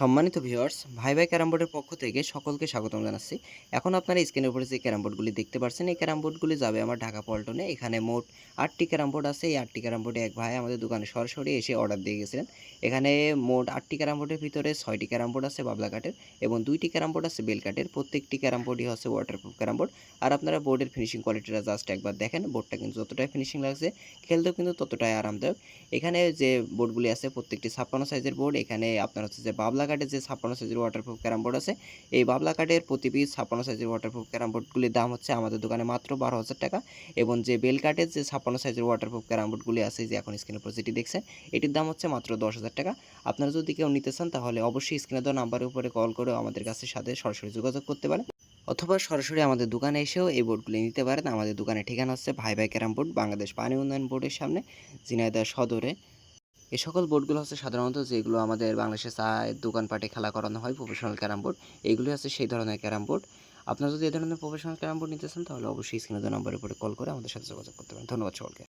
সম্মানিত ভিউয়ার্স, ভাই ভাই ক্যারাম বোর্ডের পক্ষ থেকে সকলকে স্বাগতম জানাচ্ছি। এখন আপনারা স্ক্রিনের উপরে যে ক্যারাম বোর্ডগুলি দেখতে পাচ্ছেন, এই ক্যারাম বোর্ডগুলি যাবে আমার ঢাকা পল্টনে। এখানে মোট ৮টি ক্যারাম বোর্ড আছে। এই ৮টি ক্যারাম বোর্ডে এক ভাই আমাদের দোকানে সরাসরি এসে অর্ডার দিয়ে গেছিলেন। এখানে মোট ৮টি ক্যারাম বোর্ডের ভিতরে ৬টি ক্যারাম বোর্ড আছে বাবলা কাঠের এবং ২টি ক্যারাম বোর্ড আছে বেল কাঠের। প্রত্যেকটি ক্যারাম বোর্ডই হচ্ছে ওয়াটারপ্রুফ ক্যারাম বোর্ড। আর আপনারা বোর্ডের ফিনিশিং কোয়ালিটিটা জাস্ট একবার দেখেন। বোর্ডটা কিন্তু যতটাই ফিনিশিং লাগছে, খেলতেও কিন্তু ততটাই আরামদায়ক। এখানে যে বোর্ডগুলি আছে প্রত্যেকটি ৫৬ সাইজের বোর্ড। এখানে আপনার হচ্ছে যে বাবলা কাঠের যে ৫৬ সাইজের ওয়াটারপ্রুফ ক্যারাম বোর্ড আছে, এই বাবলা কাঠের প্রতি পিস ৫৬ সাইজের ওয়াটারপ্রুফ ক্যারাম বোর্ডগুলির দাম হচ্ছে আমাদের দোকানে মাত্র ১২,০০০ টাকা। এবং যে বেল কাঠের যে ৫৬ সাইজের ওয়াটারপ্রুফ ক্যারাম বোর্ডগুলি আছে, যে এখন স্ক্রিনের উপর যেটি দেখছেন, এটির দাম হচ্ছে মাত্র ১০,০০০ টাকা। আপনারা যদি কেউ নিতে চান তাহলে অবশ্যই স্ক্রিনে দেওয়া নাম্বারের উপরে কল করেও আমাদের কাছে সাথে সরাসরি যোগাযোগ করতে পারেন, অথবা সরাসরি আমাদের দোকানে এসেও এই বোর্ডগুলি নিতে পারেন। আমাদের দোকানের ঠিকানা হচ্ছে ভাই ভাই ক্যারাম বোর্ড, বাংলাদেশ পানি উন্নয়ন বোর্ডের সামনে, ঝিনাইদহ সদরে। এ সকল বোর্ডগুলো হচ্ছে সাধারণত যেগুলো আমাদের বাংলাদেশে চায়ের দোকানপাটে খেলা করানো হয়, প্রফেশনাল ক্যারাম বোর্ড। এইগুলি হচ্ছে সেই ধরনের ক্যারাম বোর্ড। আপনারা যদি এ ধরনের প্রফেশনাল ক্যারাম বোর্ড নিতে চান তাহলে অবশ্যই স্ক্রিনে দেওয়া নাম্বারের উপরে কল করে আমাদের সাথে যোগাযোগ করতে পারেন। ধন্যবাদ সকলকে।